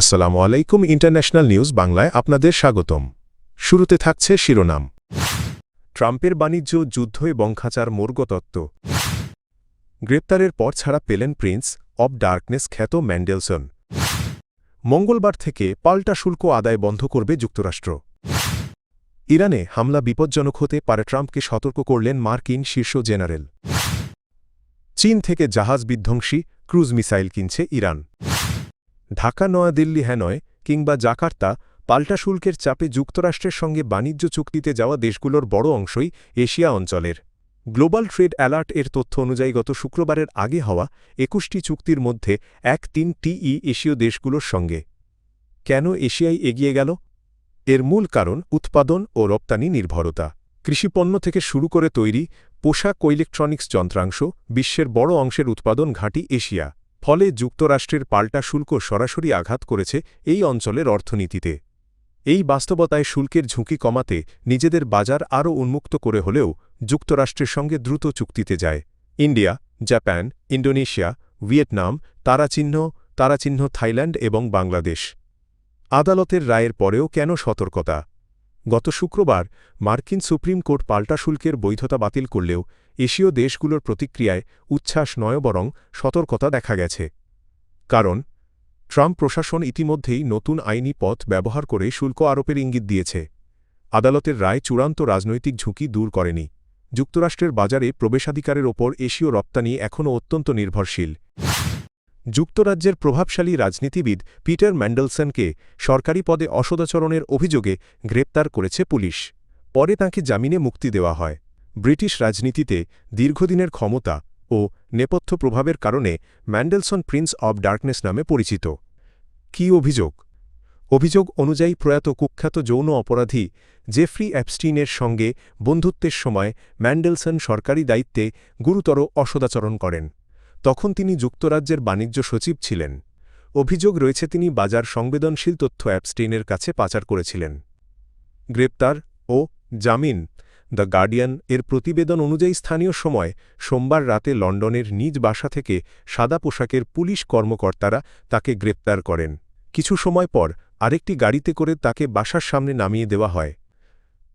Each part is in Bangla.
আসসালামু আলাইকুম ইন্টারন্যাশনাল নিউজ বাংলায় আপনাদের স্বাগতম। শুরুতে থাকছে শিরোনাম। ট্রাম্পের বাণিজ্য যুদ্ধ এবং খাঁচার মর্গতত্ত্ব। গ্রেপ্তারের পর ছাড়া পেলেন প্রিন্স অব ডার্কনেস খ্যাত ম্যান্ডেলসন। মঙ্গলবার থেকে পাল্টা শুল্ক আদায় বন্ধ করবে যুক্তরাষ্ট্র। ইরানে হামলা বিপজ্জনক হতে পারে, ট্রাম্পকে সতর্ক করলেন মার্কিন শীর্ষ জেনারেল। চীন থেকে জাহাজ বিধ্বংসী ক্রুজ মিসাইল কিনছে ইরান। ঢাকা, নয়াদিল্লি, হ্যানয় কিংবা জাকার্তা পাল্টা শুল্কের চাপে যুক্তরাষ্ট্রের সঙ্গে বাণিজ্য চুক্তিতে যাওয়া দেশগুলোর বড় অংশই এশিয়া অঞ্চলের। গ্লোবাল ট্রেড অ্যালার্ট এর তথ্য অনুযায়ী গত শুক্রবারের আগে হওয়া ২১টি চুক্তির মধ্যে ৩টি এশীয় দেশগুলোর সঙ্গে। কেন এশিয়ায় এগিয়ে গেল? এর মূল কারণ উৎপাদন ও রপ্তানি নির্ভরতা। কৃষিপণ্য থেকে শুরু করে তৈরি পোশাক ও ইলেকট্রনিক্স যন্ত্রাংশ বিশ্বের বড় অংশের উৎপাদন ঘাঁটি এশিয়া। ফলে যুক্তরাষ্ট্রের পাল্টা শুল্ক সরাসরি আঘাত করেছে এই অঞ্চলের অর্থনীতিতে। এই বাস্তবতায় শুল্কের ঝুঁকি কমাতে নিজেদের বাজার আরও উন্মুক্ত করে হলেও যুক্তরাষ্ট্রের সঙ্গে দ্রুত চুক্তিতে যায় ইন্ডিয়া, জাপান, ইন্দোনেশিয়া, ভিয়েতনাম, তারাচিহ্ন থাইল্যান্ড এবং বাংলাদেশ। আদালতের রায়ের পরেও কেন সতর্কতা? গত শুক্রবার মার্কিন সুপ্রিম কোর্ট পাল্টা শুল্কের বৈধতা বাতিল করলেও এশীয় দেশগুলোর প্রতিক্রিয়ায় উচ্ছ্বাস নয়, বরং সতর্কতা দেখা গেছে। কারণ ট্রাম্প প্রশাসন ইতিমধ্যেই নতুন আইনি পথ ব্যবহার করে শুল্ক আরোপের ইঙ্গিত দিয়েছে। আদালতের রায় চূড়ান্ত রাজনৈতিক ঝুঁকি দূর করেনি। যুক্তরাষ্ট্রের বাজারে প্রবেশাধিকারের ওপর এশীয় রপ্তানি এখনও অত্যন্ত নির্ভরশীল। যুক্তরাজ্যের প্রভাবশালী রাজনীতিবিদ পিটার ম্যান্ডেলসনকে সরকারি পদে অসদাচরণের অভিযোগে গ্রেপ্তার করেছে পুলিশ। পরে তাঁকে জামিনে মুক্তি দেওয়া হয়। ব্রিটিশ রাজনীতিতে দীর্ঘদিনের ক্ষমতা ও নেপথ্য প্রভাবের কারণে ম্যান্ডেলসন প্রিন্স অব ডার্কনেস নামে পরিচিত। কী অভিযোগ? অভিযোগ অনুযায়ী প্রয়াত কুখ্যাত যৌন অপরাধী জেফ্রি অ্যাপস্টিনের সঙ্গে বন্ধুত্বের সময় ম্যান্ডেলসন সরকারি দায়িত্বে গুরুতর অসদাচরণ করেন। তখন তিনি যুক্তরাজ্যের বাণিজ্য সচিব ছিলেন। অভিযোগ রয়েছে তিনি বাজার সংবেদনশীল তথ্য অ্যাপস্টিনের কাছে পাচার করেছিলেন। গ্রেপ্তার ও জামিন। দ্য গার্ডিয়ান এর প্রতিবেদন অনুযায়ী স্থানীয় সময় সোমবার রাতে লন্ডনের নিজ বাসা থেকে সাদা পোশাকের পুলিশ কর্মকর্তারা তাকে গ্রেপ্তার করেন। কিছু সময় পর আরেকটি গাড়িতে করে তাকে বাসার সামনে নামিয়ে দেওয়া হয়।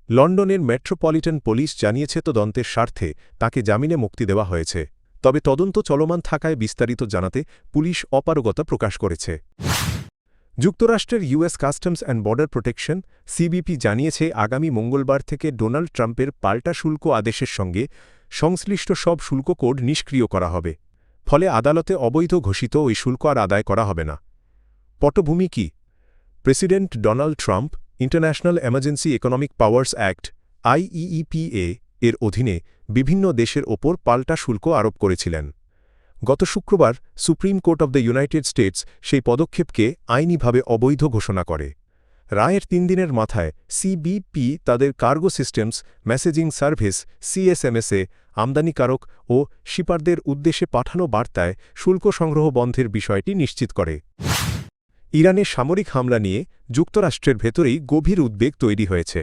লন্ডনের মেট্রোপলিটন পুলিশ জানিয়েছে তদন্তের স্বার্থে তাকে জামিনে মুক্তি দেওয়া হয়েছে। তবে তদন্ত চলমান থাকায় বিস্তারিত জানাতে পুলিশ অপারগতা প্রকাশ করেছে। যুক্তরাষ্ট্রের US customs and border protection CBP জানিয়েছে আগামী মঙ্গলবার থেকে ডোনাল্ড ট্রাম্পের পাল্টা শুল্ক আদেশের সঙ্গে সংশ্লিষ্ট সব শুল্ক কোড নিষ্ক্রিয় করা হবে। ফলে আদালতে অবৈধ ঘোষিত ওই শুল্ক আর আদায় করা হবে না। পটভূমি কি? President Donald Trump International Emergency Economic Powers Act IEEPA এর অধীনে বিভিন্ন দেশের ওপর পাল্টা শুল্ক আরোপ করেছিলেন। গত শুক্রবার supreme court of the United states সেই পদক্ষেপকে আইনিভাবে অবৈধ ঘোষণা করে। রায়ের ৩ দিনের মাথায় সিবিপি তাদের কার্গো সিস্টেমস মেসেজিং সার্ভিস সিএসএমএসে আমদানিকারক ও শিপারদের উদ্দেশ্যে পাঠানো বার্তায় শুল্ক সংগ্রহ বন্ধের বিষয়টি নিশ্চিত করে। ইরানের সামরিক হামলা নিয়ে যুক্তরাষ্ট্রের ভেতরেই গভীর উদ্বেগ তৈরি হয়েছে।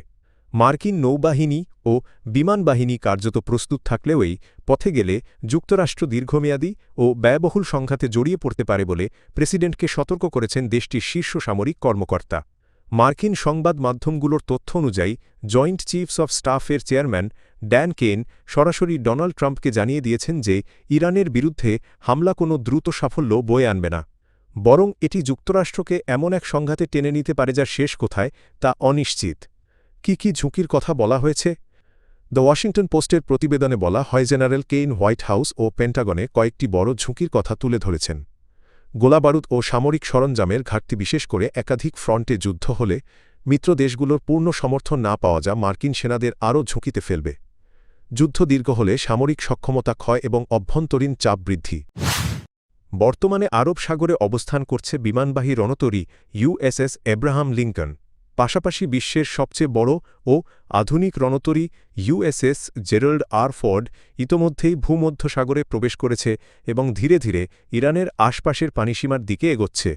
মার্কিন নৌবাহিনী ও বিমান বাহিনী কার্যত প্রস্তুত থাকলেও এই পথে গেলে যুক্তরাষ্ট্র দীর্ঘমেয়াদী ও ব্যয়বহুল সংঘাতে জড়িয়ে পড়তে পারে বলে প্রেসিডেন্টকে সতর্ক করেছেন দেশটির শীর্ষ সামরিক কর্মকর্তা। মার্কিন সংবাদ মাধ্যমগুলোর তথ্য অনুযায়ী জয়েন্ট চিফস অব স্টাফের চেয়ারম্যান ড্যান কেন সরাসরি ডোনাল্ড ট্রাম্পকে জানিয়ে দিয়েছেন যে ইরানের বিরুদ্ধে হামলা কোনো দ্রুত সাফল্য বয়ে আনবে না, বরং এটি যুক্তরাষ্ট্রকে এমন এক সংঘাতে টেনে নিতে পারে যার শেষ কোথায় তা অনিশ্চিত। কি ঝুঁকির কথা বলা হয়েছে? দ্য ওয়াশিংটন পোস্টের প্রতিবেদনে বলা হয়, জেনারেল কেইন হোয়াইট হাউস ও পেন্টাগনে কয়েকটি বড় ঝুঁকির কথা তুলে ধরেছেন। গোলাবারুদ ও সামরিক সরঞ্জামের ঘাটতি, বিশেষ করে একাধিক ফ্রন্টে যুদ্ধ হলে মিত্র দেশগুলোর পূর্ণ সমর্থন না পাওয়া যা মার্কিন সেনাদের আরও ঝুঁকিতে ফেলবে। যুদ্ধ দীর্ঘ হলে সামরিক সক্ষমতা ক্ষয় এবং অভ্যন্তরীণ চাপ বৃদ্ধি। বর্তমানে আরব সাগরে অবস্থান করছে বিমানবাহী রণতরী ইউএসএস এব্রাহাম লিঙ্কন। পাশাপাশি বিশ্বের সবচেয়ে বড় ও আধুনিক রণতরী ইউএসএস জেরাল্ড আর ফোর্ড ইতোমধ্যেই ভূমধ্যসাগরে প্রবেশ করেছে এবং ধীরে ধীরে ইরানের আশপাশের পানিসীমার দিকে এগোচ্ছে।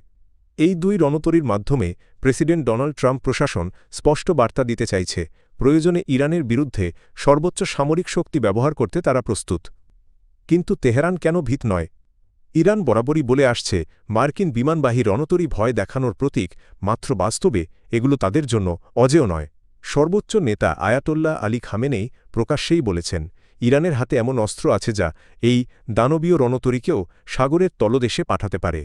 এই দুই রণতরীর মাধ্যমে প্রেসিডেন্ট ডোনাল্ড ট্রাম্প প্রশাসন স্পষ্ট বার্তা দিতে চাইছে, প্রয়োজনে ইরানের বিরুদ্ধে সর্বোচ্চ সামরিক শক্তি ব্যবহার করতে তারা প্রস্তুত। কিন্তু তেহরান কেন ভীত নয়? ইরান বরাবরই বলে আসছে মার্কিন বিমানবাহী রণতরী ভয় দেখানোর প্রতীক, মাত্র বাস্তবে এগুলো তাদের জন্য অজেয় নয়। সর্বোচ্চ নেতা আয়াতোল্লাহ আলী খামেনেই প্রকাশ্যেই বলেছেন, ইরানের হাতে এমন অস্ত্র আছে যা এই দানবীয় রণতরীকেও সাগরের তলদেশে পাঠাতে পারে।